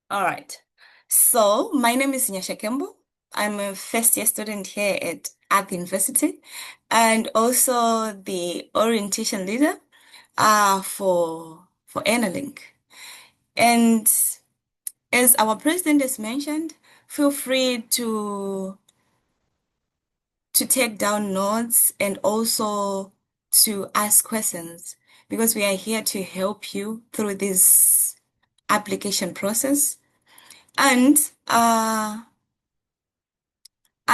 All right. So my name is Nyasha Kembo. I'm a first year student here at Art University and also the orientation leader for ENA. And as our president has mentioned, feel free to take down notes and also to ask questions because we are here to help you through this application process. And I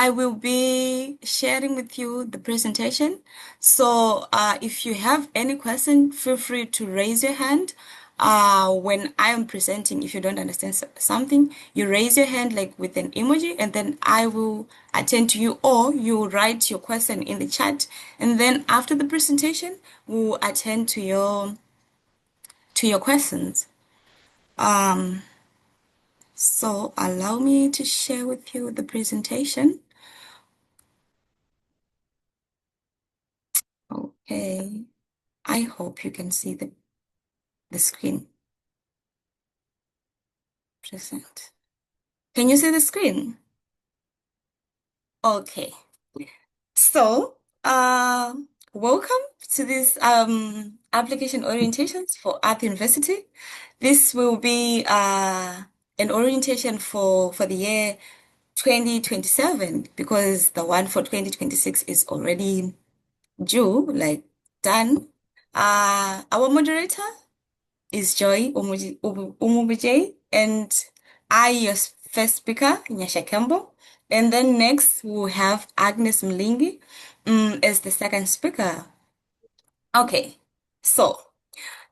will be sharing with you the presentation. So if you have any question, feel free to raise your hand. When I am presenting, if you don't understand something, you raise your hand like with an emoji, and then I will attend to you, or you write your question in the chat, and then after the presentation, we'll attend to your questions. So allow me to share with you the presentation. Okay. I hope you can see the screen present. Can you see the screen? Okay. So, welcome to this application orientations for Art University. This will be an orientation for the year 2027 because the one for 2026 is already due, like done. Our moderator is Joy Umubije, and I, your first speaker, Nyasha Kembo. And then next we'll have Agnes Mlingi as the second speaker. Okay, so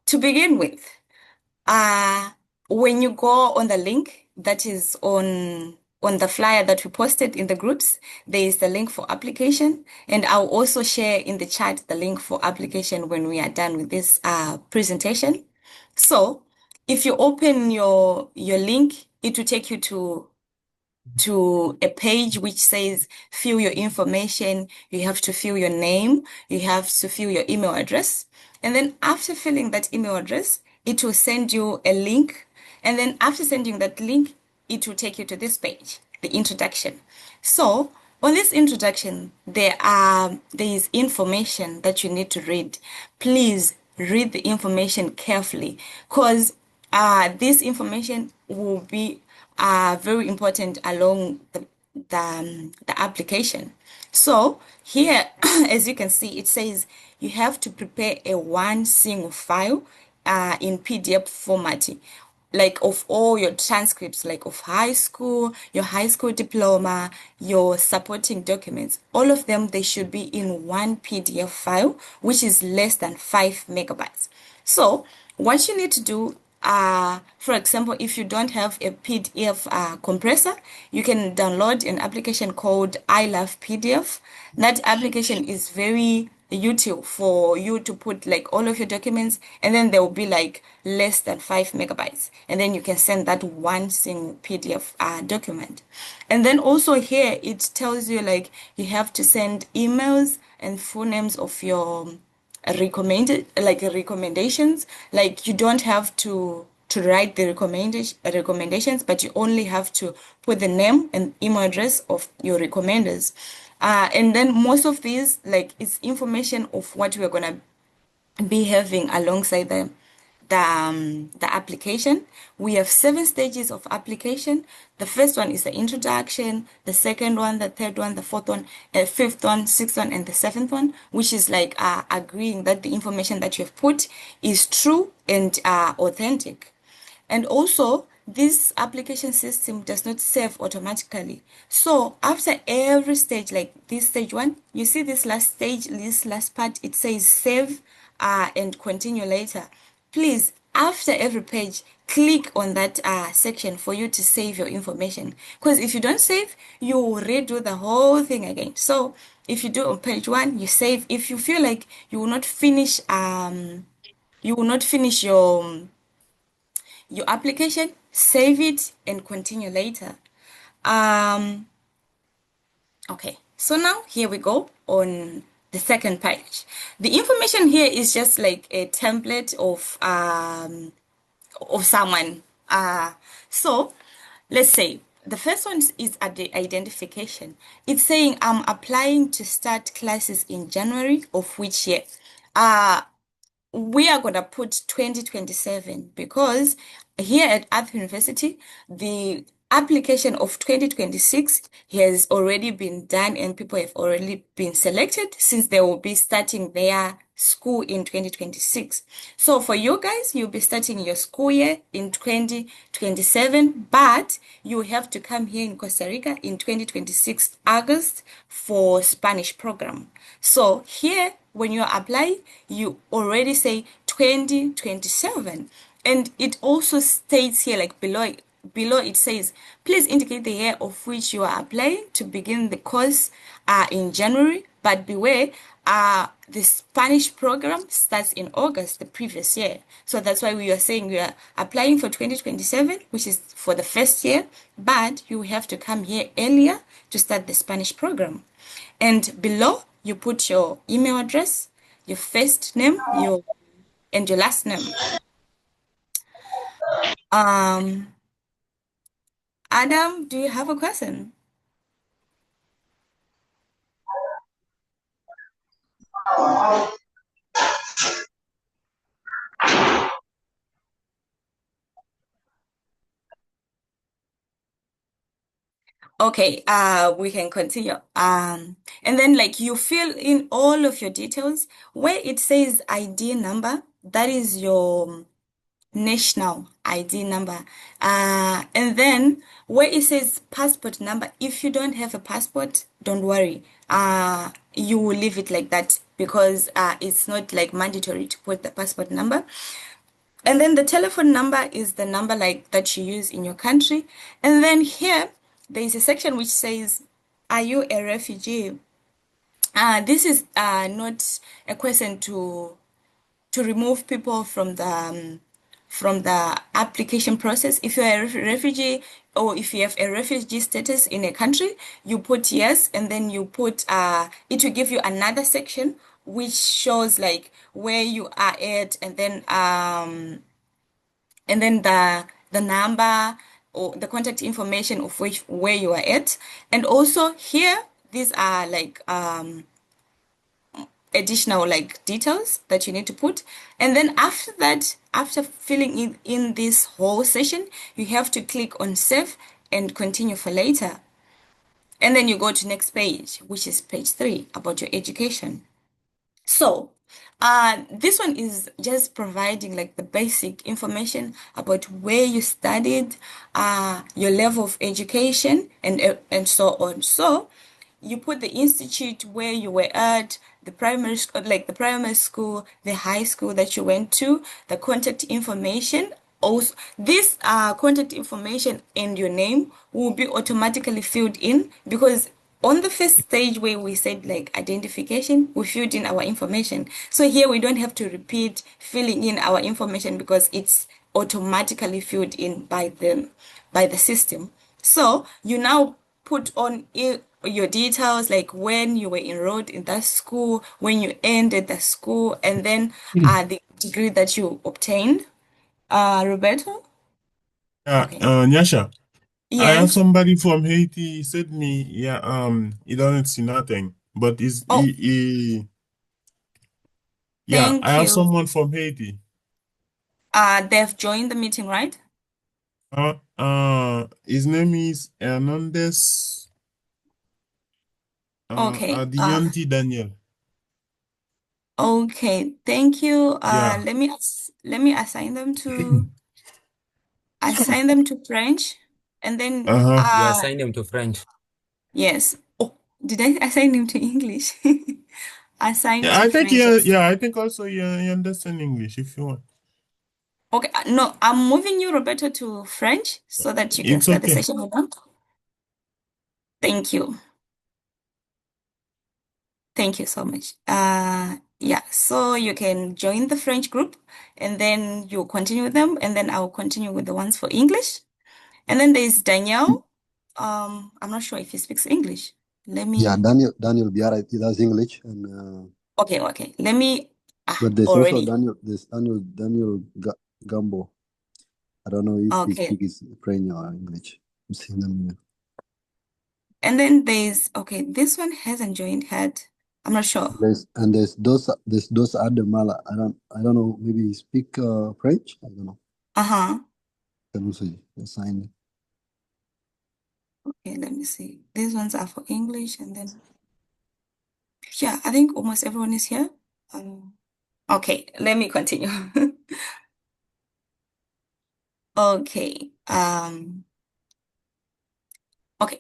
to begin with, uh, when you go on the link that is on the flyer that we posted in the groups, there is the link for application, and I'll also share in the chat the link for application when we are done with this presentation. So if you open your link, it will take you to a page which says fill your information. You have to fill your name. You have to fill your email address. And then after filling that email address, it will send you a link. And then after sending that link, it will take you to this page, the introduction. So on this introduction, there is information that you need to read. Please read the information carefully because this information will be very important along the application. So here, as you can see, it says you have to prepare a one single file in PDF format, like of all your transcripts, like of high school, your high school diploma, your supporting documents, all of them, they should be in one PDF file, which is less than 5 MB. So what you need to do, for example, if you don't have a PDF compressor, you can download an application called I Love PDF. That application is very YouTube for you to put like all of your documents, and then there will be like less than 5 MB, and then you can send that one single PDF document. And then also here it tells you like you have to send emails and full names of your recommended like recommendations. Like you don't have to write the recommendations, but you only have to put the name and email address of your recommenders. And then most of these, like, it's information of what we're gonna be having alongside the application. We have 7 stages of application. The first one is the introduction, the second one, the third one, the fourth one, fifth one, sixth one, and the seventh one, which is like agreeing that the information that you have put is true and authentic. And also, this application system does not save automatically. So after every stage, like this stage one, you see this last stage, this last part, it says save and continue later. Please, after every page, click on that section for you to save your information. Because if you don't save, you will redo the whole thing again. So if you do on page one, you save. If you feel like you will not finish your application, save it and continue later. Um, okay, so now here we go on the second page. The information here is just like a template of someone Uh, so let's say the first one is at the identification. It's saying I'm applying to start classes in January of which year? Uh, we are going to put 2027 because here at Ath University, the application of 2026 has already been done and people have already been selected since they will be starting their school in 2026. So for you guys, you'll be starting your school year in 2027, but you have to come here in Costa Rica in 2026 August for Spanish program. So here, when you apply, you already say 2027. And it also states here, like below it says, please indicate the year of which you are applying to begin the course in January. But beware, the Spanish program starts in August the previous year. So that's why we are saying we are applying for 2027, which is for the first year, but you have to come here earlier to start the Spanish program. And below, you put your email address, your first name, your and your last name. Um, Adam, do you have a question? Okay, we can continue. And then like you fill in all of your details where it says ID number, that is your national ID number. And then where it says passport number, if you don't have a passport, don't worry. You will leave it like that because it's not like mandatory to put the passport number. And then the telephone number is the number like that you use in your country. And then here there is a section which says, are you a refugee? This is not a question to remove people from the application process. If you're a refugee or if you have a refugee status in a country, you put yes, and then you put it will give you another section which shows like where you are at, and then the number or the contact information of which where you are at. And also here these are like additional like details that you need to put. And then after that, after filling in this whole session, you have to click on save and continue for later. And then you go to next page, which is page 3 about your education. So, this one is just providing like the basic information about where you studied, your level of education, and so on. So, you put the institute where you were at, the primary school, like the primary school, the high school that you went to, the contact information. Also, this contact information and your name will be automatically filled in because on the first stage where we said like identification, we filled in our information. So here we don't have to repeat filling in our information because it's automatically filled in by the system. So you now put on your details like when you were enrolled in that school, when you ended the school, and then the degree that you obtained. Roberto? Yeah, Okay. Nyasha, I have Yes. somebody from Haiti. He said me, yeah, he doesn't see nothing, but Oh, yeah, I thank have you. someone from Haiti. They've joined the meeting, right? His name is Hernandez, Okay. Adianti Daniel. Okay. Thank you. Yeah. Let me assign them to French, and then Uh-huh. You assign them to French. yes. Oh, did I assign him to English? Assign Yeah, to I think French. Yes. I think also you understand English if you want. Okay. No, I'm moving you, Roberto, to French so that you can It's start the okay. session with them. Thank you. Thank you so much. Yeah, so you can join the French group and then you continue with them, and then I'll continue with the ones for English. And then there's Danielle. I'm not sure if he speaks English. Let Yeah, me, Daniel Biara, he does English, and okay. Let me, but there's also already. Daniel. There's Daniel Gambo. I don't know if they Okay. speak is French or English. I'm seeing them here. And then okay, this one hasn't joined yet. I'm not sure. There's those other Mala. I don't know. Maybe he speak French. I don't know. Uh-huh. Can also assign. Okay, let me see. These ones are for English, and then yeah, I think almost everyone is here. Um, okay, let me continue. Okay. Okay.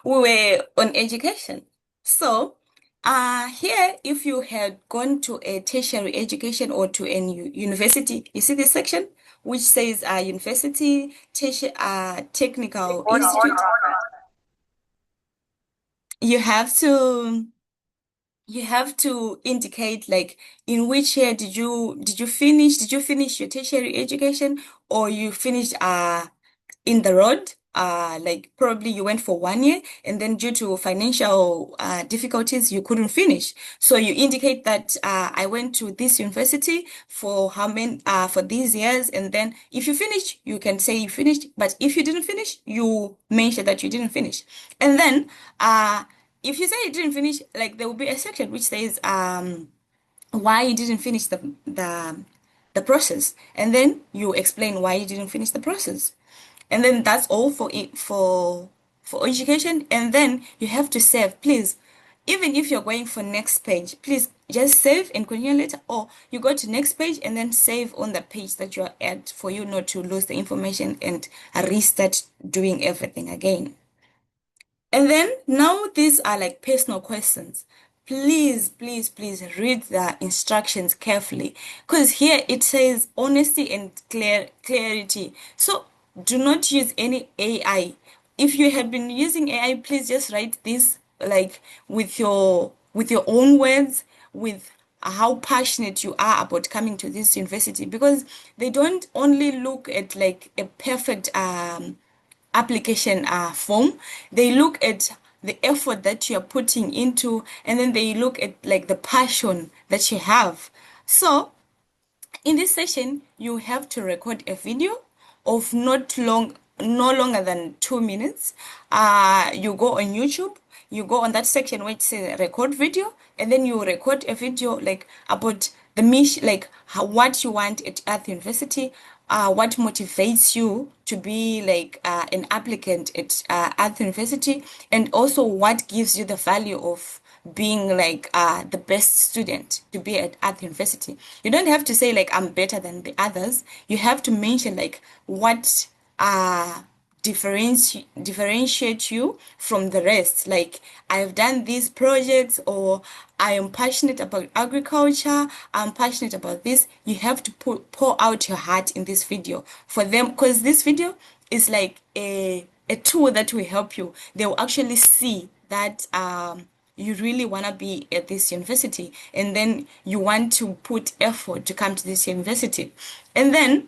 We were on education. So, here, if you had gone to a tertiary education or to a university, you see this section which says university, tertiary, technical institute. You have to you have to indicate like in which year did you finish your tertiary education or you finished in the road. Like probably you went for 1 year and then due to financial difficulties, you couldn't finish. So you indicate that I went to this university for how many for these years, and then if you finish, you can say you finished. But if you didn't finish, you mention that you didn't finish, and then if you say you didn't finish, like there will be a section which says why you didn't finish the process, and then you explain why you didn't finish the process, and then that's all for it for education. And then you have to save, please. Even if you're going for next page, please just save and continue later, or you go to next page and then save on the page that you're at for you not to lose the information and restart doing everything again. And then now these are like personal questions. Please, please, please read the instructions carefully because here it says honesty and clarity. So do not use any AI. If you have been using AI, please just write this like with your own words, with how passionate you are about coming to this university, because they don't only look at like a perfect application form. They look at the effort that you're putting into, and then they look at like the passion that you have. So in this session, you have to record a video of no longer than 2 minutes. You go on YouTube, you go on that section where it says record video, and then you record a video like about the mission, like what you want at Earth University, what motivates you to be like an applicant at Earth University, and also what gives you the value of being like the best student to be at Art University. You don't have to say like I'm better than the others. You have to mention like what differentiate you from the rest. Like I've done these projects, or I am passionate about agriculture. I'm passionate about this. You have to pour out your heart in this video for them, because this video is like a tool that will help you. They will actually see that you really want to be at this university, and then you want to put effort to come to this university. And then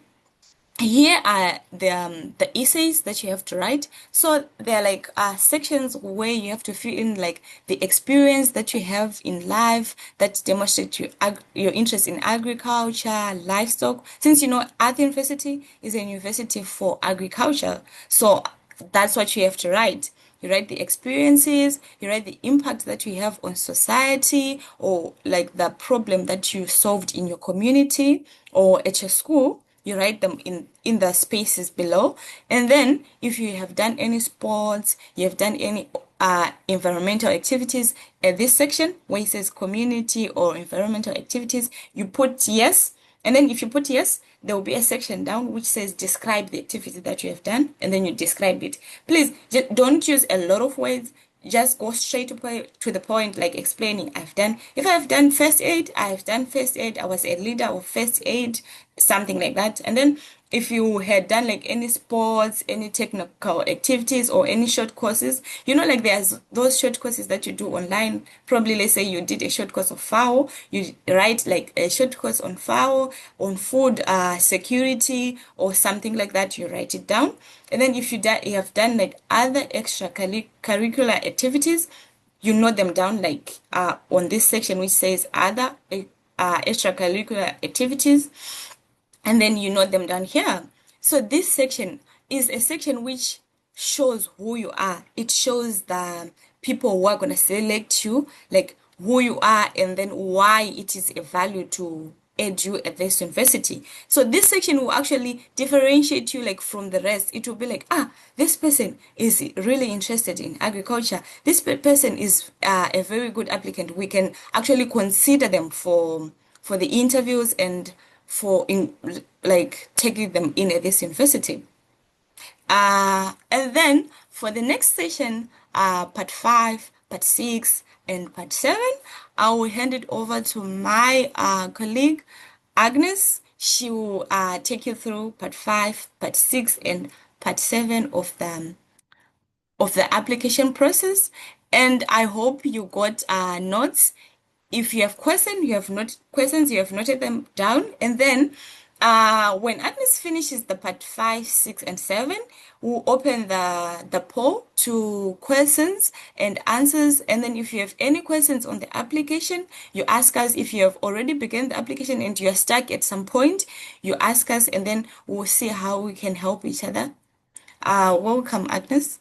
here are the essays that you have to write. So they're like sections where you have to fill in like the experience that you have in life that demonstrate your interest in agriculture, livestock. Since you know Art University is a university for agriculture, so that's what you have to write. You write the experiences, you write the impact that you have on society, or like the problem that you solved in your community or at your school. You write them in the spaces below. And then if you have done any sports, you have done any environmental activities at this section where it says community or environmental activities, you put yes. And then if you put yes, there will be a section down which says describe the activity that you have done, and then you describe it. Please don't use a lot of words. Just go straight to the point, like explaining if I've done first aid, I've done first aid, I was a leader of first aid, something like that. And then if you had done like any sports, any technical activities, or any short courses, like there's those short courses that you do online. Probably, let's say you did a short course of FAO, you write like a short course on FAO, on food security, or something like that. You write it down. And then if you have done like other extracurricular activities, you note them down like on this section which says other extracurricular activities, and then you note them down here. So this section is a section which shows who you are. It shows the people who are going to select you, like who you are, and then why it is a value to aid you at this university. So this section will actually differentiate you like from the rest. It will be like, ah, this person is really interested in agriculture. This person is a very good applicant. We can actually consider them for the interviews and for in like taking them in at this university. And then for the next session, part five, part six, and part seven, I will hand it over to my colleague Agnes. She will take you through part five, part six, and part seven of the application process. And I hope you got notes. If you have questions, you have noted them down. And then when Agnes finishes the part five, six, and seven, we'll open the poll to questions and answers. And then if you have any questions on the application, you ask us. If you have already begun the application and you're stuck at some point, you ask us, and then we'll see how we can help each other. Welcome, Agnes.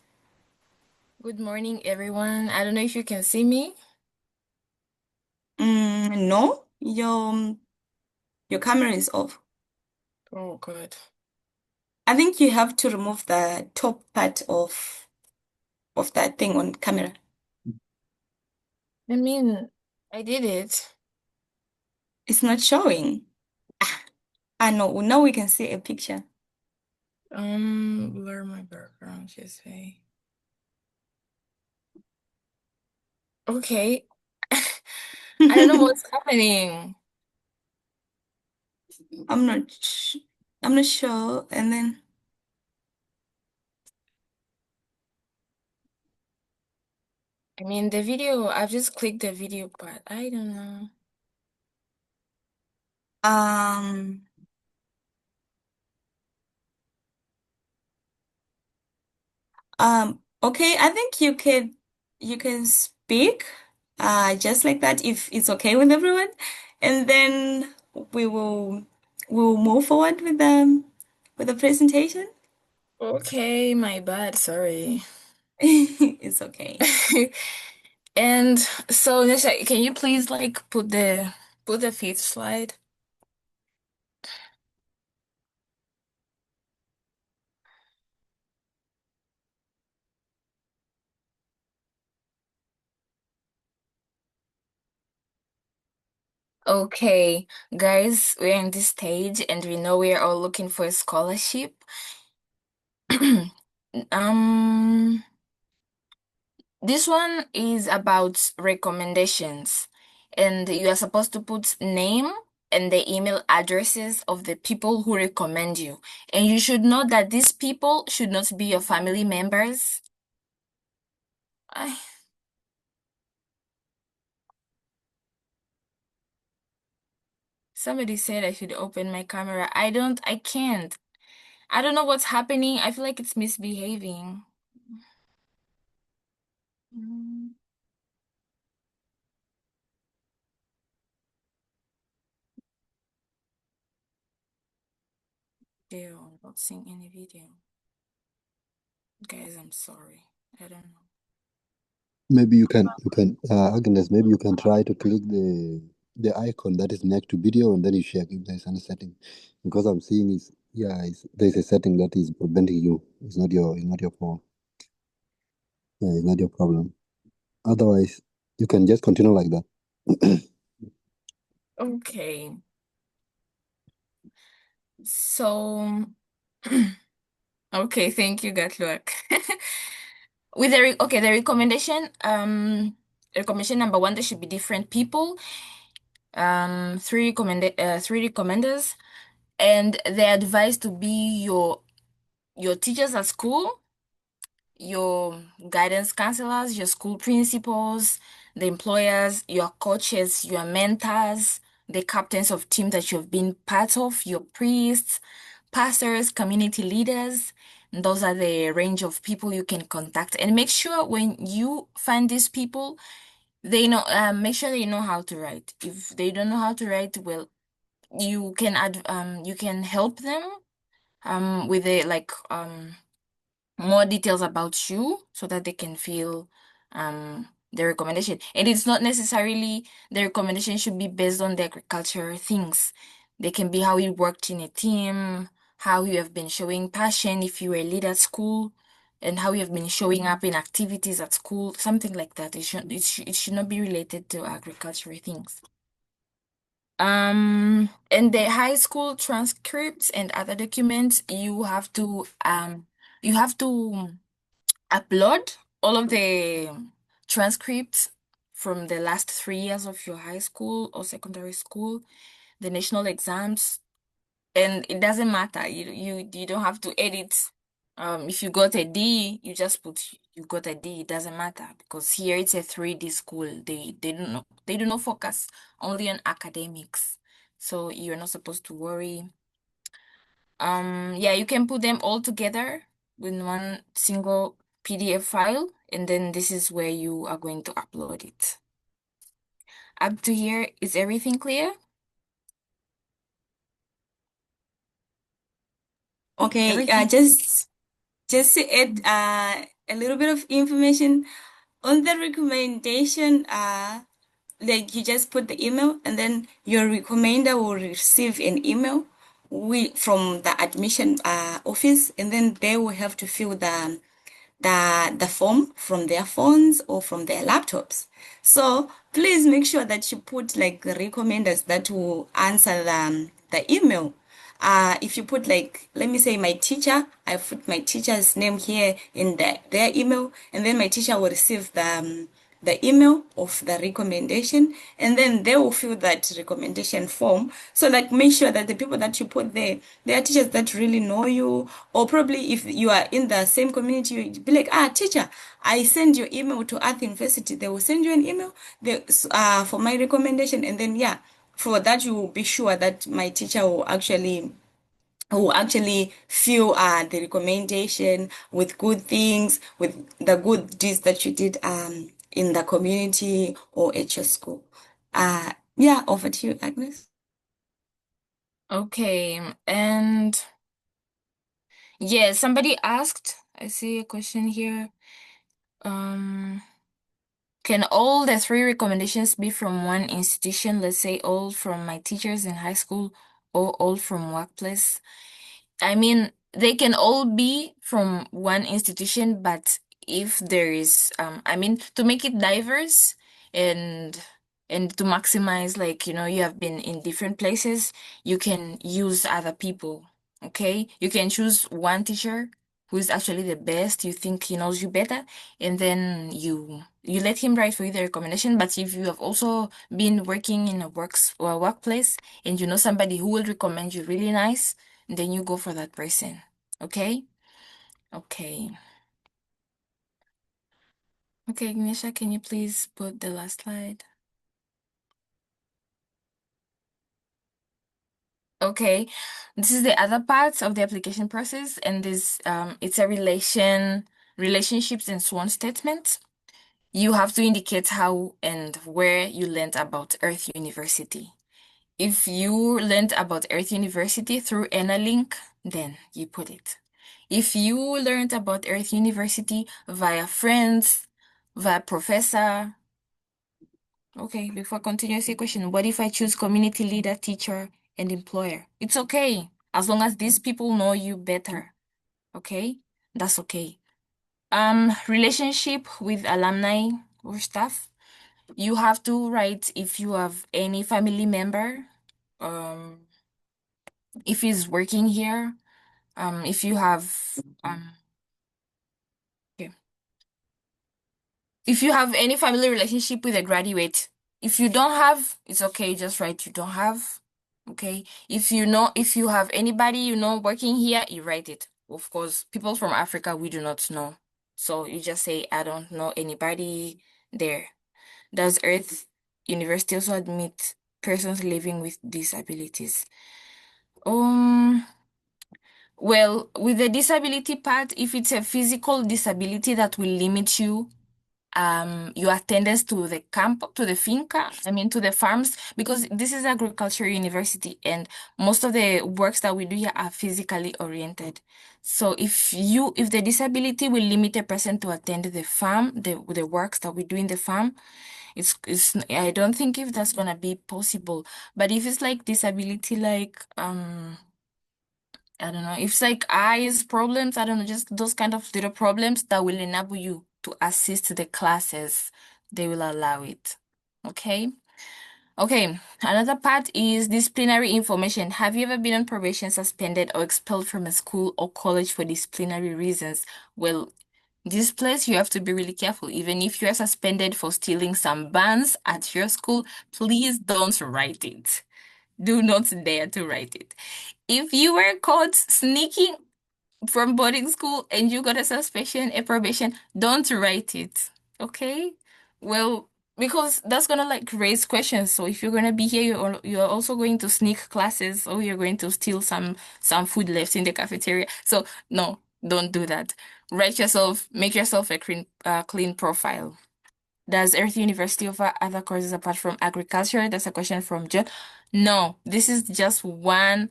Good morning, everyone. I don't know if you can see me. No, your camera is off. Oh, good. I think you have to remove the top part of that thing on camera. I mean, I did it. It's not showing. Ah, no, now we can see a picture. Blur my background, just say. Okay. I don't know what's happening. I'm not sh I'm not sure. And then I mean, the video, I've just clicked the video part. I don't know. um okay, I think you can speak just like that if it's okay with everyone. And then we will we'll move forward with the presentation. Okay, my bad, sorry. It's okay. And so, Nisha, can you please like put the fifth slide? Okay, guys, we're in this stage and we know we're all looking for a scholarship. Um, this one is about recommendations, and you are supposed to put name and the email addresses of the people who recommend you. And you should know that these people should not be your family members. I, somebody said I should open my camera. I can't. I don't know what's happening. I feel like it's misbehaving. Mm, Ew, I'm not seeing any video. Guys, I'm sorry. I don't know. Maybe you can Agnes, maybe you can try to click the icon that is next to video and then you check if there's any setting. Because I'm seeing is yeah, there's a setting that is preventing you. It's not your fault. Yeah, it's not your problem. Otherwise, you can just continue like that. Okay. So, okay, thank you, Gatluak. With the recommendation number one, there should be different people. Three recommenders, and they're advised to be your teachers at school, your guidance counselors, your school principals, the employers, your coaches, your mentors, the captains of team that you've been part of, your priests, pastors, community leaders. Those are the range of people you can contact. And make sure when you find these people, make sure they know how to write. If they don't know how to write, well, you can help them with a more details about you so that they can feel the recommendation. And it's not necessarily the recommendation should be based on the agriculture things. They can be how you worked in a team, how you have been showing passion if you were a lead at school, and how you have been showing up in activities at school, something like that. It should not be related to agriculture things. And the high school transcripts and other documents, you have to upload all of the transcripts from the last 3 years of your high school or secondary school, the national exams, and it doesn't matter. You don't have to edit. If you got a D, you just put you got a D. It doesn't matter because here it's a 3D school. They do not focus only on academics. So you're not supposed to worry. Yeah, you can put them all together in one single PDF file, and then this is where you are going to upload it. Up to here, is everything clear? Okay, Everything? just to add a little bit of information on the recommendation, like you just put the email and then your recommender will receive an email from the admission office, and then they will have to fill the form from their phones or from their laptops. So please make sure that you put like recommenders that will answer the email. If you put like, let me say my teacher, I put my teacher's name here in their email, and then my teacher will receive the email of the recommendation, and then they will fill that recommendation form. So like make sure that the people that you put there, they are teachers that really know you, or probably if you are in the same community, you be like, teacher, I send your email to Earth University. They will send you an email for my recommendation, and then yeah, for that you will be sure that my teacher will actually fill the recommendation with good things, with the good deeds that you did in the community or at your school. Yeah, over to you, Agnes. Okay, and yeah, somebody asked, I see a question here. Um, can all the three recommendations be from one institution? Let's say all from my teachers in high school or all from workplace. I mean, they can all be from one institution, but if there is, I mean, to make it diverse and to maximize, like, you have been in different places, you can use other people, okay? You can choose one teacher who is actually the best, you think he knows you better, and then you let him write for you the recommendation. But if you have also been working in a workplace and you know somebody who will recommend you really nice, then you go for that person. Okay? Okay. Okay, Agnieszka, can you please put the last slide? Okay, this is the other part of the application process, and this it's a relationships and sworn statement. You have to indicate how and where you learned about Earth University. If you learned about Earth University through ENA link, then you put it. If you learned about Earth University via friends, via professor, okay, before continuing, say question, what if I choose community leader, teacher, and employer? It's okay, as long as these people know you better, okay? That's okay. Relationship with alumni or staff. You have to write if you have any family member, um, if he's working here, if you have, okay. If you have any family relationship with a graduate. If you don't have, it's okay, just write you don't have. Okay. If you have anybody working here, you write it. Of course, people from Africa, we do not know. So you just say, I don't know anybody there. Does Earth University also admit persons living with disabilities? Um, well, with the disability part, if it's a physical disability that will limit you your attendance to the camp, to the finca, to the farms, because this is agriculture university and most of the works that we do here are physically oriented. So if the disability will limit a person to attend the farm, the works that we do in the farm, it's I don't think if that's gonna be possible. But if it's like disability, like I don't know, if it's like eyes problems, I don't know, just those kind of little problems that will enable you to assist the classes, they will allow it. Okay? Okay, another part is disciplinary information. Have you ever been on probation, suspended, or expelled from a school or college for disciplinary reasons? Well, this place you have to be really careful. Even if you are suspended for stealing some buns at your school, please don't write it. Do not dare to write it. If you were caught sneaking from boarding school and you got a suspension, a probation, don't write it. Okay? Well, because that's gonna like raise questions. So if you're gonna be here, you're also going to sneak classes or you're going to steal some food left in the cafeteria. So no, don't do that. Make yourself a clean profile. Does Earth University offer other courses apart from agriculture? That's a question from John. No, this is just one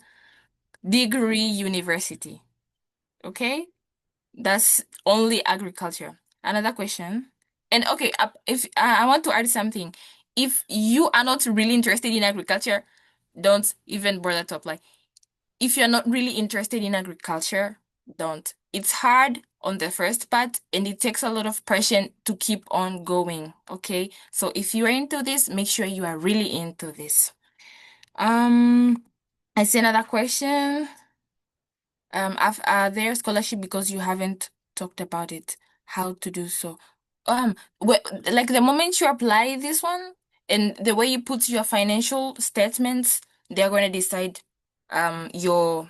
degree university. Okay? That's only agriculture. Another question. And okay, if I want to add something. If you are not really interested in agriculture, don't even bother to apply. If you're not really interested in agriculture, don't. It's hard on the first part and it takes a lot of pressure to keep on going. Okay? So if you are into this, make sure you are really into this. I see another question. Are there scholarship because you haven't talked about it, how to do so? Like the moment you apply this one and the way you put your financial statements, they're going to decide your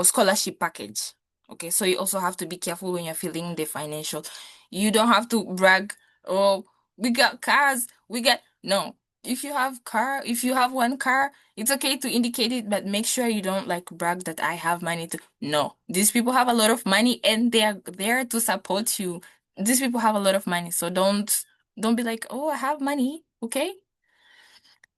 scholarship package. Okay, so you also have to be careful when you're filling the financial. You don't have to brag, oh, we got cars, we got no. If you have one car, it's okay to indicate it, but make sure you don't like brag that I have money to. No, these people have a lot of money and they are there to support you. These people have a lot of money, so don't be like, oh, I have money, okay?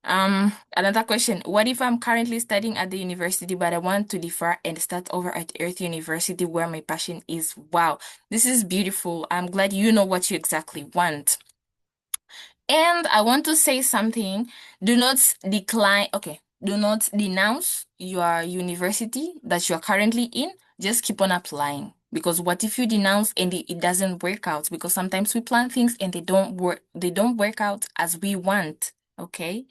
Another question. What if I'm currently studying at the university, but I want to defer and start over at Earth University where my passion is? Wow, this is beautiful. I'm glad you know what you exactly want. And I want to say something. Do not decline, okay, do not denounce your university that you're currently in. Just keep on applying. Because what if you denounce and it doesn't work out? Because sometimes we plan things and they don't work out as we want. Okay?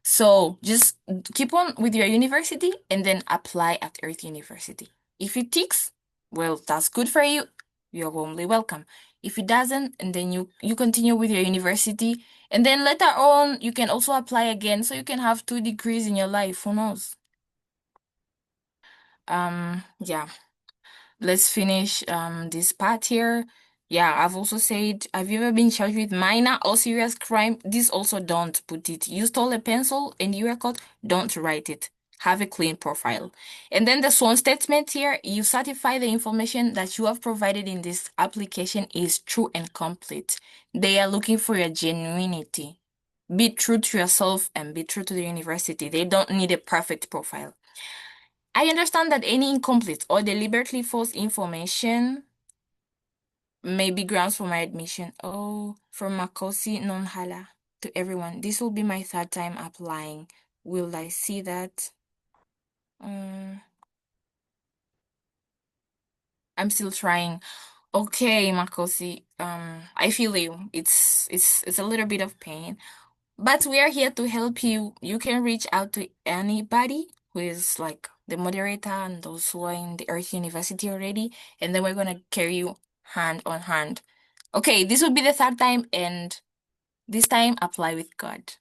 So just keep on with your university and then apply at Earth University. If it ticks, well, that's good for you. You're warmly welcome. If it doesn't, and then you continue with your university, and then later on you can also apply again, so you can have 2 degrees in your life. Who knows? Yeah. Let's finish this part here. Yeah, I've also said, have you ever been charged with minor or serious crime? This also don't put it. You stole a pencil and you were caught, don't write it. Have a clean profile. And then the sworn statement here, you certify the information that you have provided in this application is true and complete. They are looking for your genuinity. Be true to yourself and be true to the university. They don't need a perfect profile. I understand that any incomplete or deliberately false information may be grounds for my admission. Oh, from Makosi Nonhala to everyone. This will be my third time applying. Will I see that? I'm still trying. Okay, Makosi. I feel you. It's a little bit of pain. But we are here to help you. You can reach out to anybody who is like the moderator and those who are in the Earth University already, and then we're gonna carry you hand on hand. Okay, this will be the third time, and this time apply with God.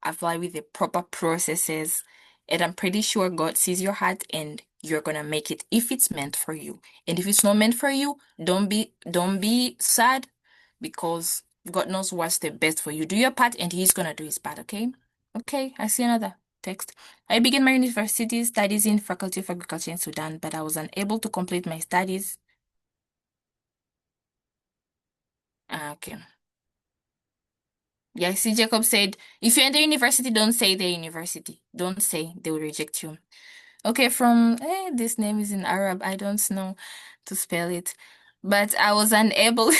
Apply with the proper processes, and I'm pretty sure God sees your heart and you're gonna make it if it's meant for you. And if it's not meant for you, don't be sad because God knows what's the best for you. Do your part and He's gonna do His part, okay? Okay, I see another text. I began my university studies in Faculty of Agriculture in Sudan, but I was unable to complete my studies. Okay. Yeah, see, Jacob said, if you're in the university, don't say the university. Don't say they will reject you. Okay, this name is in Arab. I don't know to spell it. But I was unable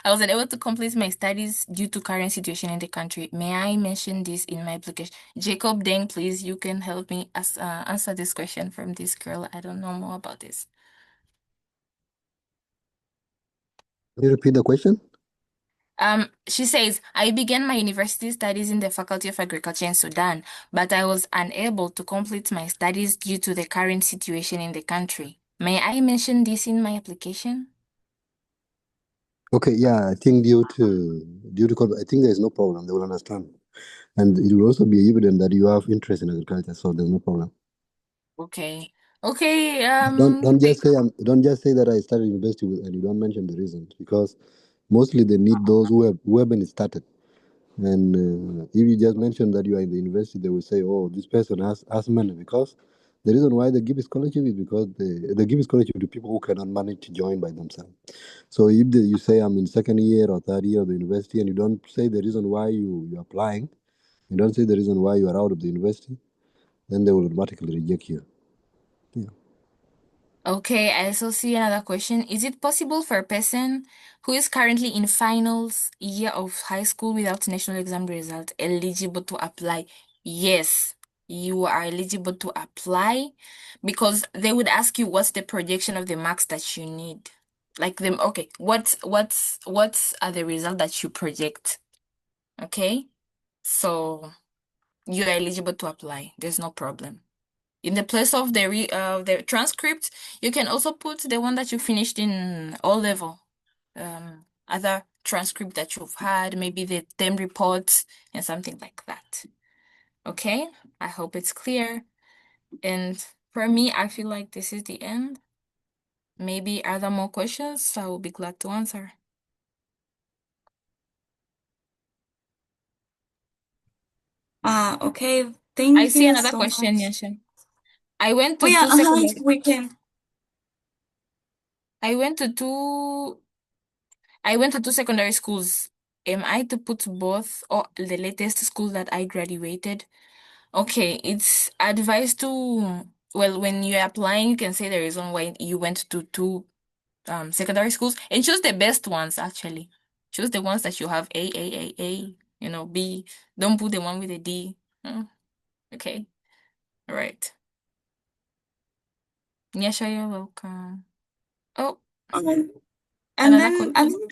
I was unable to complete my studies due to current situation in the country. May I mention this in my application? Jacob Deng, please, you can help me answer this question from this girl. I don't know more about this. Can you repeat the question? She says, I began my university studies in the Faculty of Agriculture in Sudan, but I was unable to complete my studies due to the current situation in the country. May I mention this in my application? Okay, yeah, I think I think there's no problem. They will understand, and it will also be evident that you have interest in agriculture, so there's no problem. Okay. Okay, Don't just say that I started university and you don't mention the reasons, because mostly they need those who haven't started. And if you just mention that you are in the university, they will say, "Oh, this person has money." Because the reason why they give scholarship is because they give scholarship to people who cannot manage to join by themselves. So if you say I'm in second year or third year of the university, and you don't say the reason why you're applying, you don't say the reason why you are out of the university, then they will automatically reject you. Yeah. Okay, I also see another question. Is it possible for a person who is currently in finals year of high school without national exam result eligible to apply? Yes, you are eligible to apply because they would ask you what's the projection of the marks that you need. Like them, okay, what's are the result that you project? Okay, so you are eligible to apply. There's no problem. In the place of the transcript, you can also put the one that you finished in O level. Other transcript that you've had, maybe the term reports and something like that. Okay, I hope it's clear. And for me, I feel like this is the end. Maybe are there more questions? I will be glad to answer. Okay. I Thank see you another so question, much. Yashin. I went Oh to yeah, two secondary. we can. I went to two. I went to two secondary schools. Am I to put both or the latest school that I graduated? Okay, it's advised to, well, when you're applying, you can say the reason why you went to two secondary schools and choose the best ones actually. Choose the ones that you have A, B. Don't put the one with a D. Okay. All right. Nyasha, you're welcome. Oh, Um, and another then I question.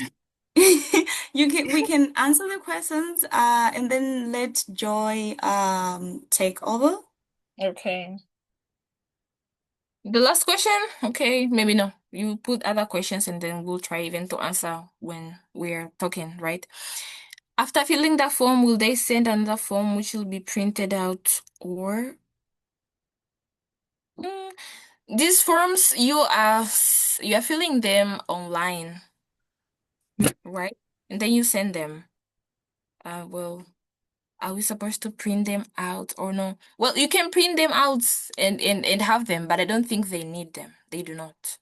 think we can answer the questions and then let Joy take over. Okay. The last question? Okay, maybe no. You put other questions and then we'll try even to answer when we're talking, right? After filling that form, will they send another form which will be printed out or Mm, these forms you are filling them online, right? And then you send them. Well, are we supposed to print them out or no? Well, you can print them out and have them, but I don't think they need them. They do not.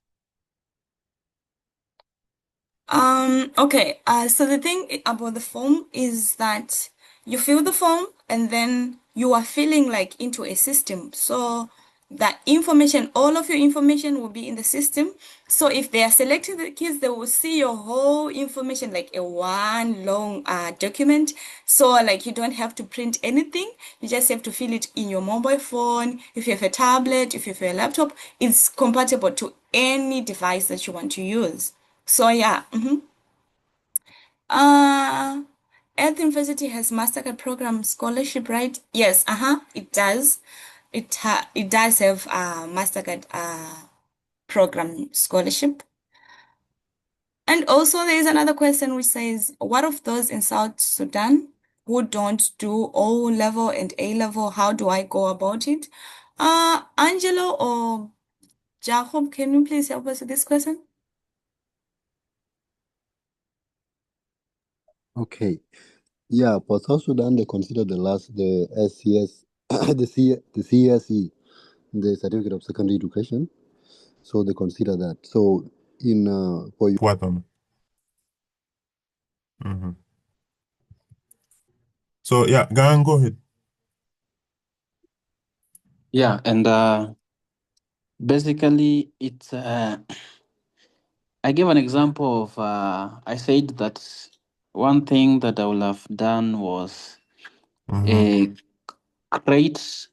Okay, so the thing about the form is that you fill the form and then you are filling like into a system. So that information, all of your information will be in the system. So if they are selecting the kids, they will see your whole information like a one long document. So like you don't have to print anything. You just have to fill it in your mobile phone. If you have a tablet, if you have a laptop, it's compatible to any device that you want to use. So yeah, uh, Earth University has Mastercard program scholarship, right? Yes, it does. It does have Mastercard program scholarship. And also there is another question which says, what of those in South Sudan who don't do O level and A level? How do I go about it? Angelo or Jacob, can you please help us with this question? Okay. Yeah, for South Sudan, they consider the SCS, the CSE, the Certificate of Secondary Education. So they consider that. So in for you, Cuatro. Mhm. So yeah, go ahead. Yeah, and basically, it's I gave an example of I said that one thing that I would have done was Mm-hmm. create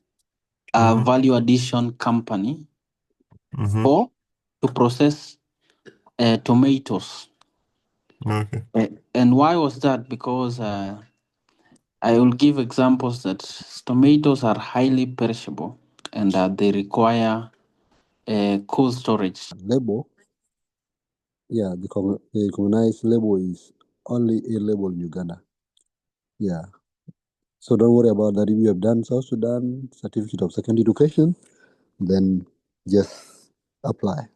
a Mm-hmm. value addition company Mm-hmm. for to process tomatoes. Okay. And why was that? Because I will give examples that tomatoes are highly perishable and they require cold storage. Label, yeah, the recognized label is only a label in Uganda. Yeah. So don't worry about that. If you have done South Sudan certificate of secondary education, then just apply.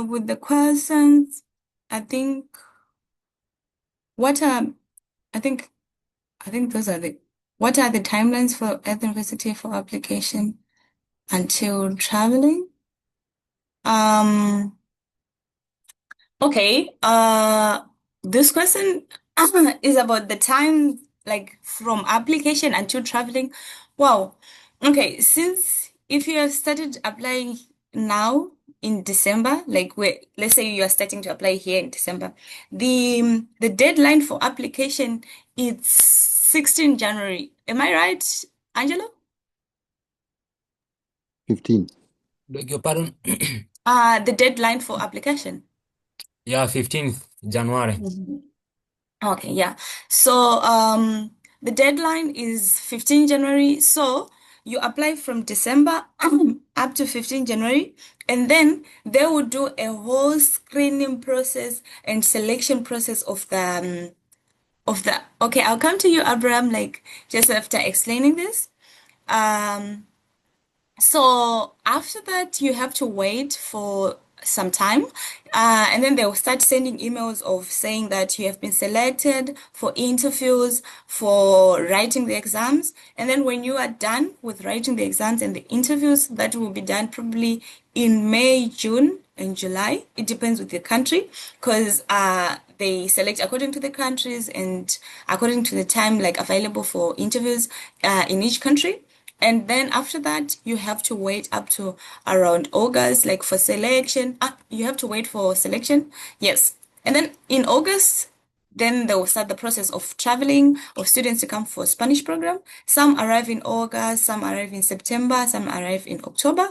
With the questions, I think what are I think I think those are the what are the timelines for Earth University for application until traveling? Um, okay. This question is about the time like from application until traveling. Wow. Okay, since if you have started applying now in December, like let's say you are starting to apply here in December, the deadline for application is 16 January. Am I right, Angelo? 15. Beg your pardon? The deadline for application. Yeah, 15th January. Okay, yeah. So the deadline is 15 January. So you apply from December up to 15 January, and then they will do a whole screening process and selection process of the okay, I'll come to you, Abraham, like just after explaining this. Um so after that, you have to wait for some time, and then they'll start sending emails of saying that you have been selected for interviews, for writing the exams. And then when you are done with writing the exams and the interviews, that will be done probably in May, June, and July. It depends with the country because they select according to the countries and according to the time like available for interviews in each country. And then after that, you have to wait up to around August, like for selection. You have to wait for selection. Yes. And then in August, then they will start the process of traveling of students to come for Spanish program. Some arrive in August, some arrive in September, some arrive in October,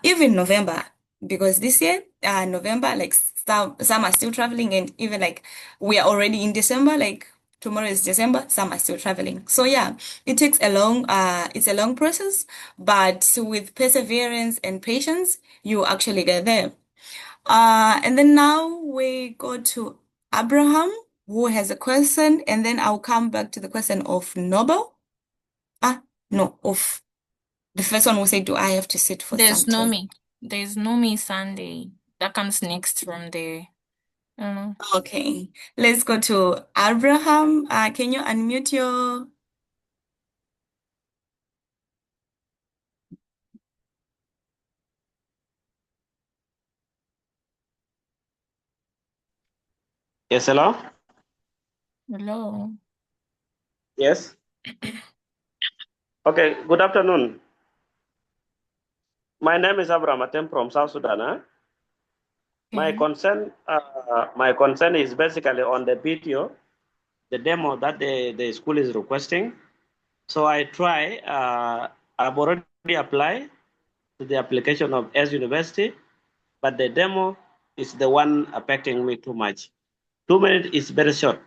even November. Because this year, November, like some are still traveling, and even like we are already in December, like tomorrow is December, some are still traveling. So yeah, it's a long process, but with perseverance and patience, you actually get there. And then now we go to Abraham, who has a question, and then I'll come back to the question of Noble. No, of the first one who said, do I have to sit for There's some no test? me. There's no me Sunday. That comes next from there. I don't know. Okay, let's go to Abraham. Can you unmute your... Yes, hello? Hello. Yes. Okay, good afternoon. My name is Abraham Atem from South Sudan. My Okay. concern is basically on the video, the demo that the school is requesting. So I try, I've already applied to the application of S University, but the demo is the one affecting me too much. 2 minutes is very short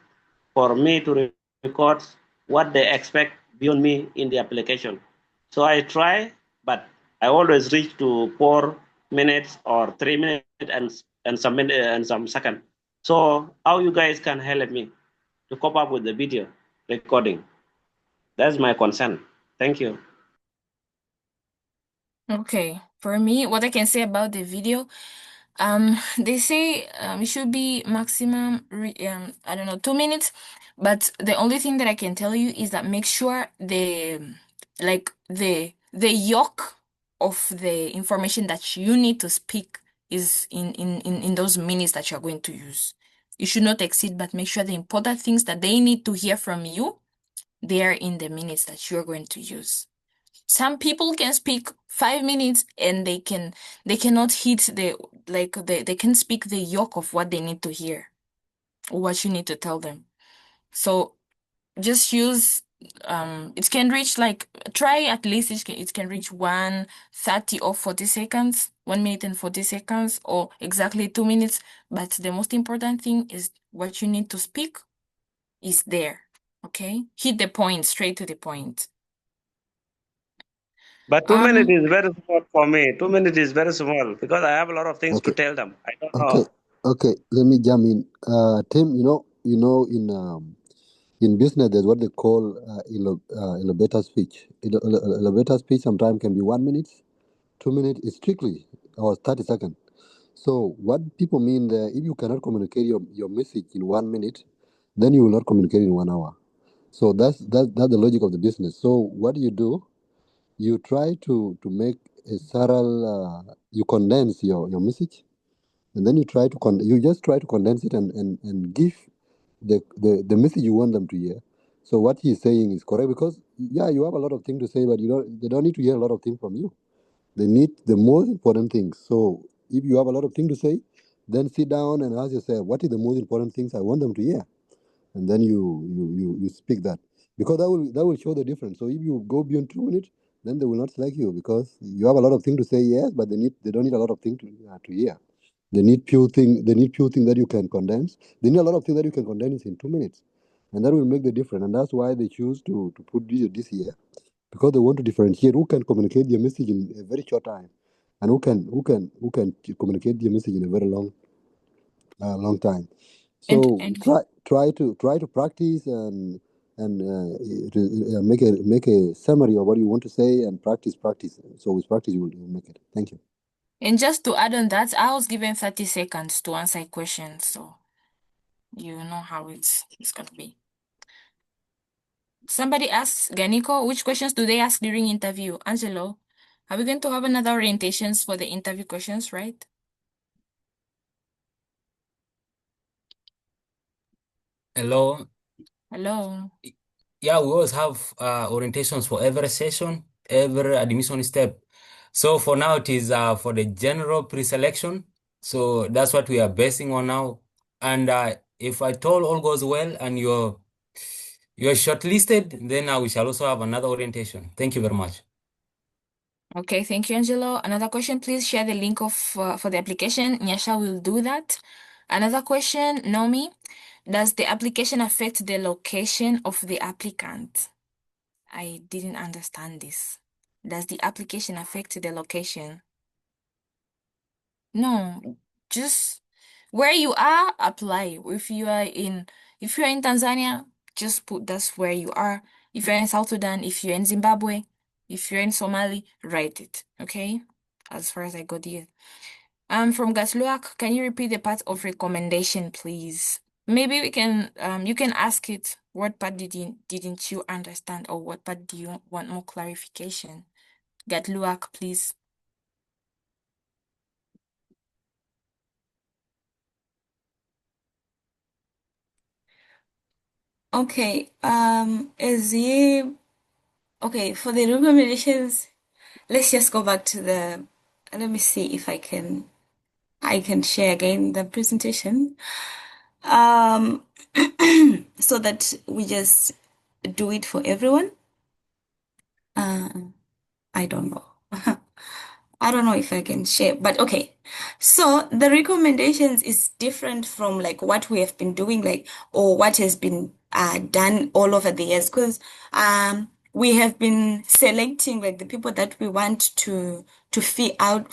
for me to record what they expect beyond me in the application. So I try, but I always reach to 4 minutes or 3 minutes and some minute and some second. So how you guys can help me to cope up with the video recording? That's my concern. Thank you. Okay. For me, what I can say about the video, they say it should be maximum I don't know, 2 minutes, but the only thing that I can tell you is that make sure like the yolk of the information that you need to speak is in those minutes that you're going to use. You should not exceed, but make sure the important things that they need to hear from you, they are in the minutes that you're going to use. Some people can speak 5 minutes and they cannot hit they can speak the yolk of what they need to hear or what you need to tell them. So just use it can reach like try at least it can reach 1:30 or 40 seconds, 1 minute and 40 seconds, or exactly 2 minutes. But the most important thing is what you need to speak is there. Okay, hit the point, straight to the point. But 2 minutes um is very small for me. 2 minutes is very small because I have a lot of things to Okay, tell them. I don't okay, know. okay. Let me jump in. Tim, in business, there's what they call elevator speech. Elevator speech sometimes can be 1 minute, 2 minutes. It's strictly or 30 seconds. So what people mean there, if you cannot communicate your message in 1 minute, then you will not communicate in 1 hour. So that's the logic of the business. So what do? You try to make a thorough, you condense your message, and then you just try to condense it and give the message you want them to hear. So what he's saying is correct because yeah, you have a lot of things to say, but they don't need to hear a lot of things from you. They need the most important things. So if you have a lot of things to say, then sit down and ask yourself, what is the most important things I want them to hear? And then you speak that because that will show the difference. So if you go beyond 2 minutes, then they will not select you because you have a lot of things to say, yes, but they don't need a lot of things to hear. They need few things. They need few things that you can condense. They need a lot of things that you can condense in 2 minutes, and that will make the difference. And that's why they choose to put this here because they want to differentiate who can communicate their message in a very short time, and who can communicate their message in a very long time. and So and try to practice and make a summary of what you want to say and practice. So with practice you will make it. Thank you. and just to add on that, I was given 30 seconds to answer a question, so you know how it's gonna be. Somebody asks Ganiko, which questions do they ask during interview? Angelo, are we going to have another orientations for the interview questions, right? Hello. Hello. Yeah, we always have orientations for every session, every admission step. So for now, it is for the general pre-selection. So that's what we are basing on now. And if at all goes well and you're shortlisted, then we shall also have another orientation. Thank you very much. Okay, thank you, Angelo. Another question, please share the link of for the application. Nyasha will do that. Another question, Nomi, does the application affect the location of the applicant? I didn't understand this. Does the application affect the location? No, just where you are, apply. If you're in Tanzania, just put that's where you are. If you're in South Sudan, if you're in Zimbabwe, if you're in Somali, write it. Okay? As far as I got here. From Gatluak, can you repeat the part of recommendation, please? Maybe we can you can ask it. What part didn't you understand, or what part do you want more clarification? Gatluak, please. Okay, okay, for the recommendations, let's just go back to let me see if I can share again the presentation. Um, so that we just do it for everyone. Uh, I don't know. I don't know if I can share, but okay. So the recommendations is different from like what we have been doing, like or what has been done all over the years, because we have been selecting like the people that we want to fill out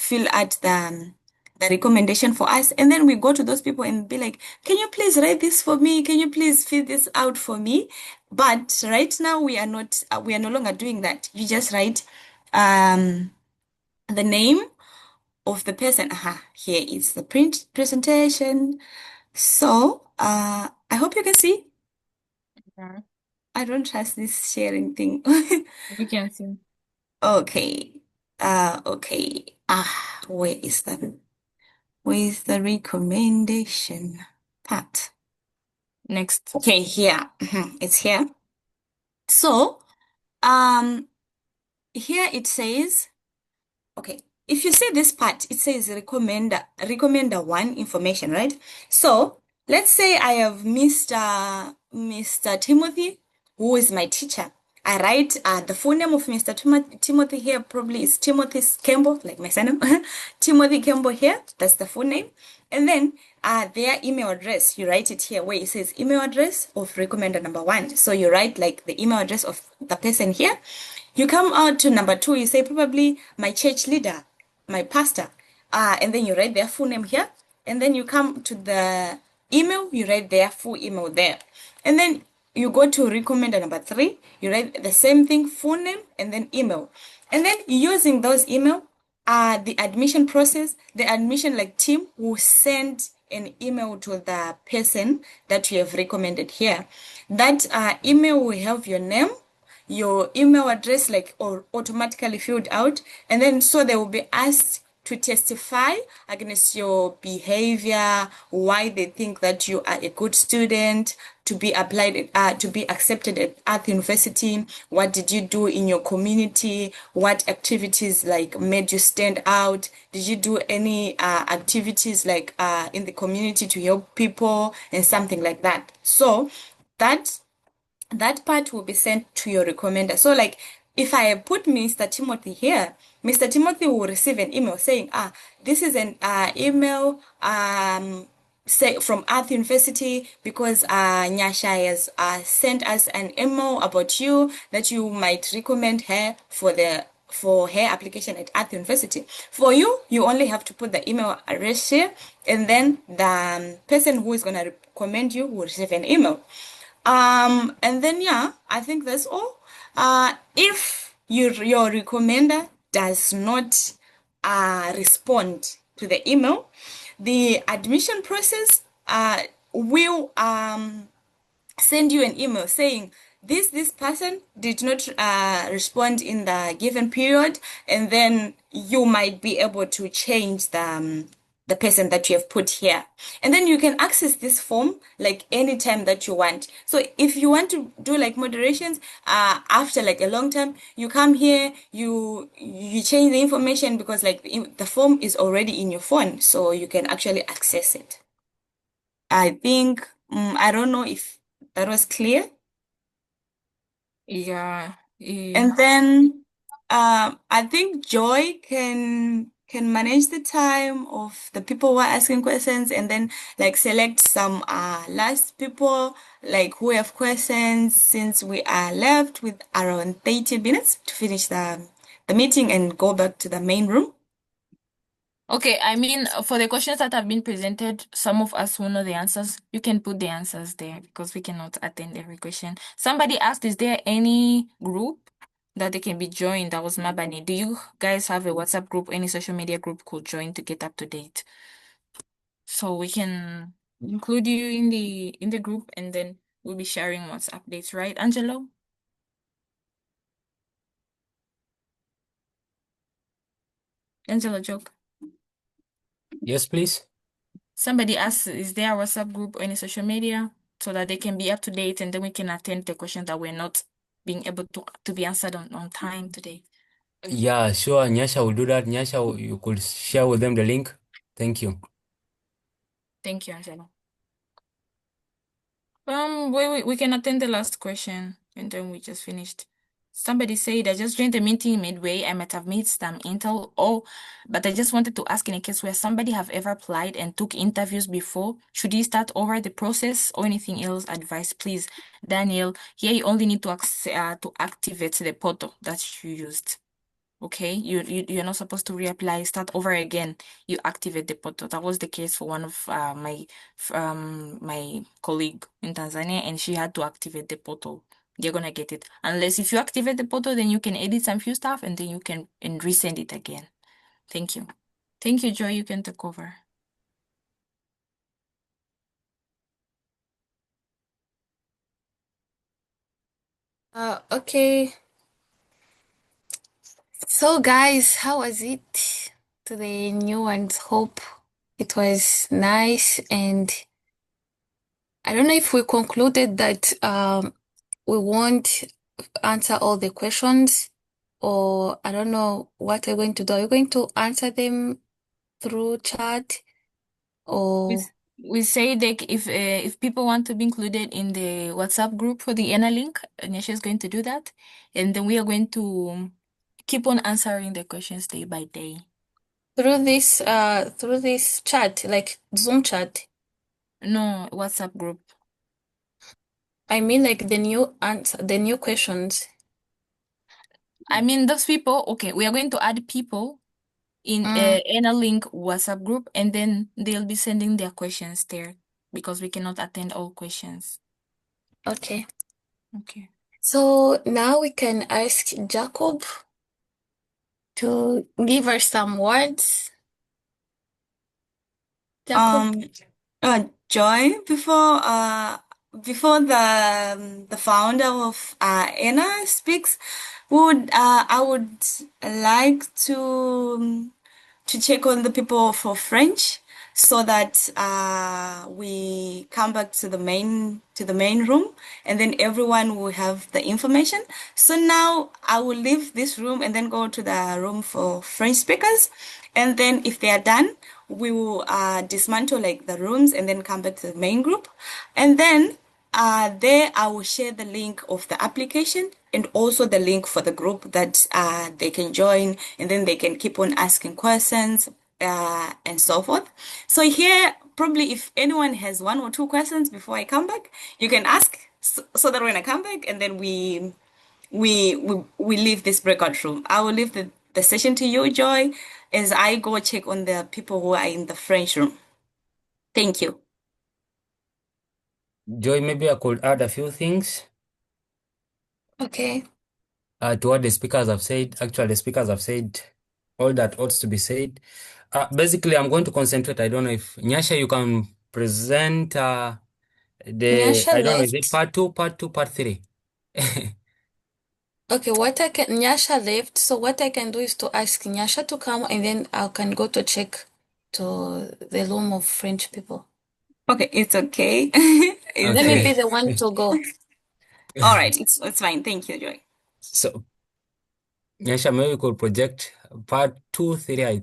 the recommendation for us, and then we go to those people and be like, can you please write this for me? Can you please fill this out for me? But right now we are no longer doing that. You just write the name of the person. Here is the print presentation. So, I hope you can see. Yeah. I don't trust this sharing thing. We can see. Okay. Okay. Where is that? Where is the recommendation part? Next. Okay, here. It's here. So, um, here it says, okay, if you see this part, it says recommender one information, right? So let's say I have Mr. Timothy, who is my teacher. I write the full name of Mr. Timothy here probably is Timothy Campbell, like my surname. Timothy Campbell here, that's the full name. And then their email address, you write it here where it says email address of recommender number one. So you write like the email address of the person here. You come out to number two, you say probably my church leader, my pastor, and then you write their full name here. And then you come to the email, you write their full email there. And then you go to recommender number three, you write the same thing, full name, and then email. And then using those email, the admission process, the admission like team will send an email to the person that you have recommended here. That email will have your name, your email address like or automatically filled out, and then so they will be asked to testify against your behavior, why they think that you are a good student, to be applied, to be accepted at Earth University. What did you do in your community? What activities like made you stand out? Did you do any activities like in the community to help people and something like that? So that that part will be sent to your recommender. So like if I put Mr. Timothy here, Mr. Timothy will receive an email saying, this is an email say from Earth University because Nyasha has sent us an email about you that you might recommend her for her application at Earth University. For you, you only have to put the email address here, and then the person who is going to recommend you will receive an email. And then yeah, I think that's all. If your recommender does not respond to the email, the admission process will send you an email saying this person did not respond in the given period, and then you might be able to change the person that you have put here, and then you can access this form like anytime that you want. So if you want to do like moderations after like a long time, you come here, you change the information because like the form is already in your phone, so you can actually access it. I think I don't know if that was clear. Yeah. And then I think Joy can manage the time of the people who are asking questions, and then like select some last people like who have questions, since we are left with around 30 minutes to finish the meeting and go back to the main room. Okay, I mean, for the questions that have been presented, some of us who know the answers, you can put the answers there because we cannot attend every question. Somebody asked, is there any group that they can be joined? That was Mabani. Do you guys have a WhatsApp group, any social media group could join to get up to date? So we can include you in the group, and then we'll be sharing what's updates, right, Angelo? Angelo joke. Yes, please. Somebody asked, is there a WhatsApp group or any social media so that they can be up to date, and then we can attend the questions that we're not being able to be answered on time today. Yeah, sure. Nyasha will do that. Nyasha, you could share with them the link. Thank you. Thank you, Angela. We can attend the last question, and then we just finished. Somebody said, I just joined the meeting midway. I might have missed some intel. Oh, but I just wanted to ask, in a case where somebody have ever applied and took interviews before, should he start over the process or anything else? Advice, please. Daniel, here you only need to activate the portal that you used. Okay, you're not supposed to reapply, start over again. You activate the portal. That was the case for one of my colleague in Tanzania, and she had to activate the portal. You're gonna get it. Unless if you activate the portal, then you can edit some few stuff, and then you can resend it again. Thank you. Thank you, Joy. You can take over. Okay. So, guys, how was it to the new ones? Hope it was nice. And I don't know if we concluded that we won't answer all the questions, or I don't know what we're going to do. Are we going to answer them through chat, We, or we say that if people want to be included in the WhatsApp group for the ENA link, Nyasha is going to do that. And then we are going to keep on answering the questions day by day. through this chat, like Zoom chat? No, WhatsApp group. I mean, like the new questions. I mean, those people, okay, we are going to add people in Mm, ENA link WhatsApp group, and then they'll be sending their questions there because we cannot attend all questions. okay. Okay. So now we can ask Jacob to give us some words. Jacob. Um, Joy, before the founder of ENA speaks, would I would like to check on the people for French so that we come back to the main room, and then everyone will have the information. So now I will leave this room and then go to the room for French speakers, and then if they are done, we will dismantle like the rooms and then come back to the main group, and then there I will share the link of the application and also the link for the group that they can join, and then they can keep on asking questions and so forth. So here, probably if anyone has one or two questions before I come back, you can ask so that when I come back, and then we leave this breakout room. I will leave the session to you, Joy, as I go check on the people who are in the French room. Thank you. Joy, maybe I could add a few things Okay. to what the speakers have said. Actually, the speakers have said all that ought to be said. Basically, I'm going to concentrate. I don't know if Nyasha, you can present I Nyasha don't know, is it left. part two, part three? Okay, Nyasha left, so what I can do is to ask Nyasha to come and then I can go to check to the room of French people. Okay, it's okay. Let me Okay. be the one to go. All right, it's fine. Thank you, Joy. So, Nyasha, maybe you could project part two, three,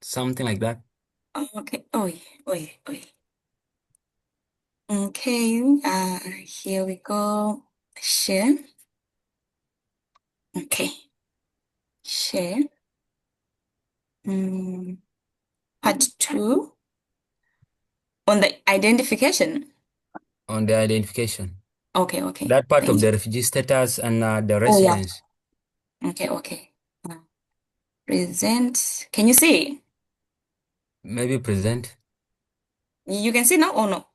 something like that. Okay. Oi, oi, oi. Okay. Here we go. Share. Okay. Share. Part two on the identification. On the identification. Okay, okay. That part of Thank the you. refugee status and the Oh, yeah. residence. Okay, okay. Uh, Present. Can you see? Maybe present. You can see now or no?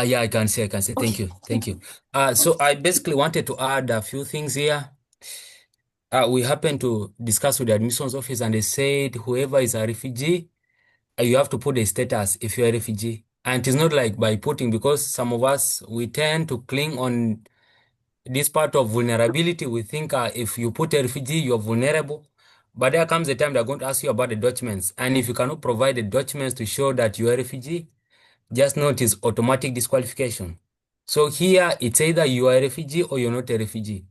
Yeah, I can see, I can see. Thank Okay, you, thank thank you. you. So I basically wanted to add a few things here. We happened to discuss with the admissions office and they said whoever is a refugee, you have to put a status if you're a refugee. And it is not like by putting, because some of us, we tend to cling on this part of vulnerability. We think if you put a refugee, you're vulnerable. But there comes a time they're going to ask you about the documents. And if you cannot provide the documents to show that you're a refugee, just notice automatic disqualification. So here it's either you are a refugee or you're not a refugee.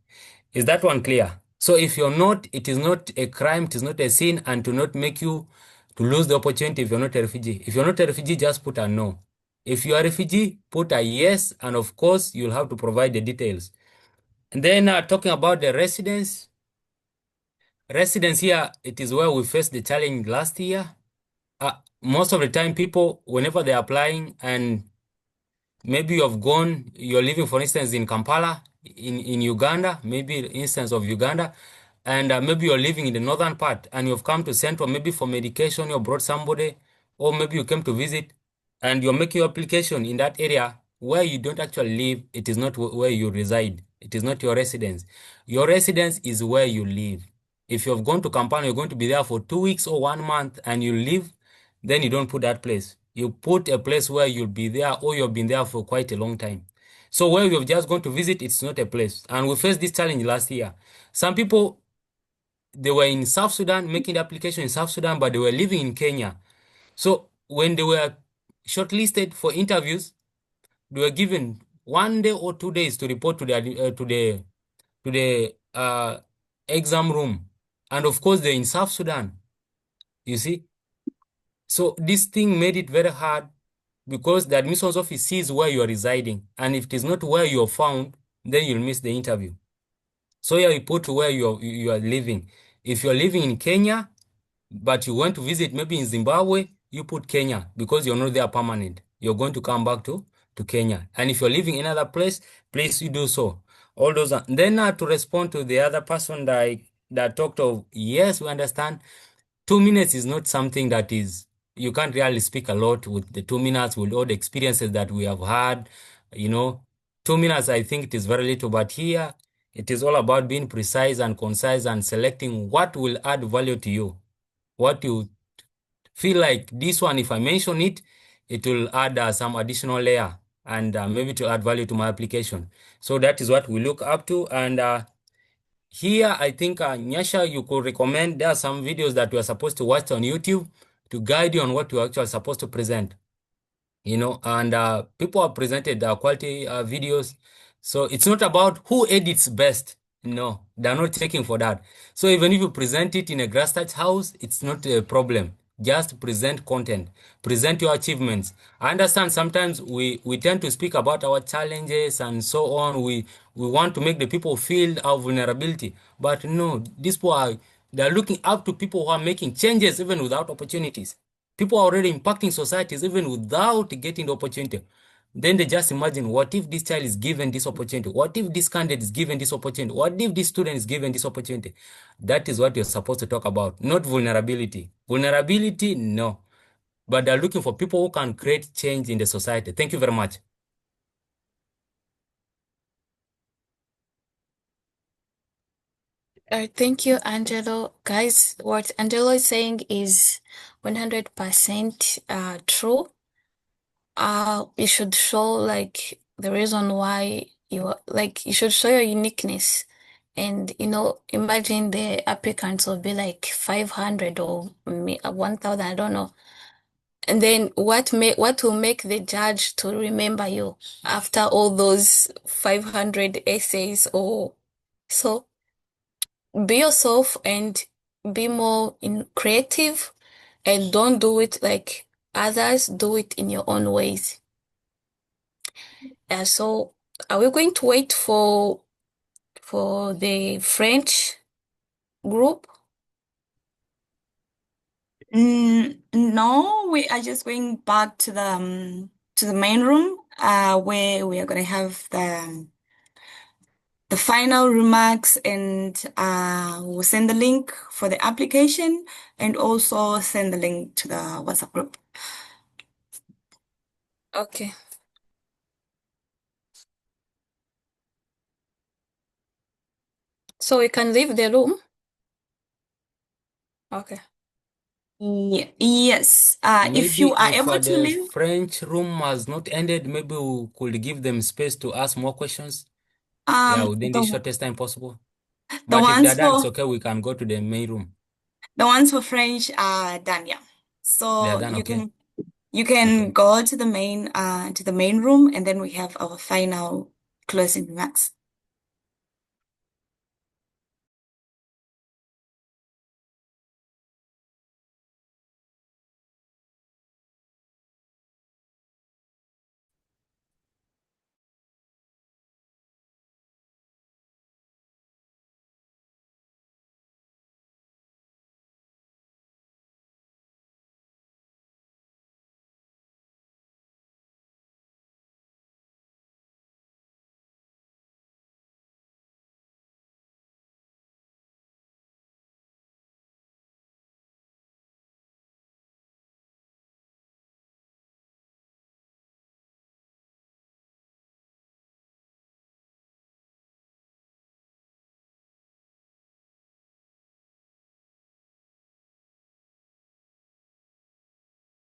Is that one clear? So if you're not, it is not a crime, it is not a sin, and to not make you to lose the opportunity if you're not a refugee. If you're not a refugee, just put a no. If you are a refugee, put a yes, and of course, you'll have to provide the details. And then talking about the residence here, it is where we faced the challenge last year. Most of the time, people, whenever they're applying and maybe you're living, for instance, in Kampala, in Uganda, maybe instance of Uganda, and maybe you're living in the northern part and you've come to Central, maybe for medication, you brought somebody, or maybe you came to visit and you're making your application in that area where you don't actually live. It is not where you reside. It is not your residence. Your residence is where you live. If you've gone to Kampala, you're going to be there for 2 weeks or 1 month and you live, then you don't put that place. You put a place where you'll be there or you've been there for quite a long time. So where we have just gone to visit, it's not a place. And we faced this challenge last year. Some people, they were in South Sudan making the application in South Sudan, but they were living in Kenya. So when they were shortlisted for interviews, they were given 1 day or 2 days to report to the exam room. And of course, they're in South Sudan, you see. So this thing made it very hard because the admissions office sees where you are residing. And if it is not where you are found, then you'll miss the interview. So you report to where you are living. If you're living in Kenya, but you want to visit maybe in Zimbabwe, you put Kenya because you're not there permanent. You're going to come back to Kenya. And if you're living in another place, please you do so. All those are, then to respond to the other person that talked of, yes, we understand. 2 minutes is not something that is, you can't really speak a lot with the 2 minutes with all the experiences that we have had, you know. 2 minutes, I think it is very little, but here it is all about being precise and concise and selecting what will add value to you. What you feel like this one, if I mention it, it will add some additional layer and maybe to add value to my application. So that is what we look up to. And here, I think, Nyasha, you could recommend, there are some videos that you are supposed to watch on YouTube to guide you on what you are actually supposed to present, you know, and people have presented quality videos. So it's not about who edits best. No, they're not checking for that. So even if you present it in a grassroots house, it's not a problem. Just present content, present your achievements. I understand sometimes we tend to speak about our challenges and so on. We want to make the people feel our vulnerability, but no, these people are, they're looking up to people who are making changes even without opportunities. People are already impacting societies even without getting the opportunity. Then they just imagine, what if this child is given this opportunity? What if this candidate is given this opportunity? What if this student is given this opportunity? That is what you're supposed to talk about, not vulnerability. Vulnerability, no. But they're looking for people who can create change in the society. Thank you very much. Thank you, Angelo. Guys, what Angelo is saying is 100% true. You should show like the reason why you are, like you should show your uniqueness. And imagine the applicants will be like 500 or 1,000, I don't know. And then what will make the judge to remember you after all those 500 essays or so? Be yourself and be more creative, and don't do it like others, do it in your own ways. So are we going to wait for the French group? No, we are just going back to the main room where we are going to have the final remarks, and we'll send the link for the application and also send the link to the WhatsApp group. Okay. So we can leave the room? Okay. Yes. If Maybe you are if able to the leave, French room has not ended, maybe we could give them space to ask more questions. Yeah, within the the shortest time possible. the But if they're ones done, it's for okay. We can go to the main room. the ones for French are done, yeah. They're So done, okay? you can Okay. go to the main room, and then we have our final closing remarks.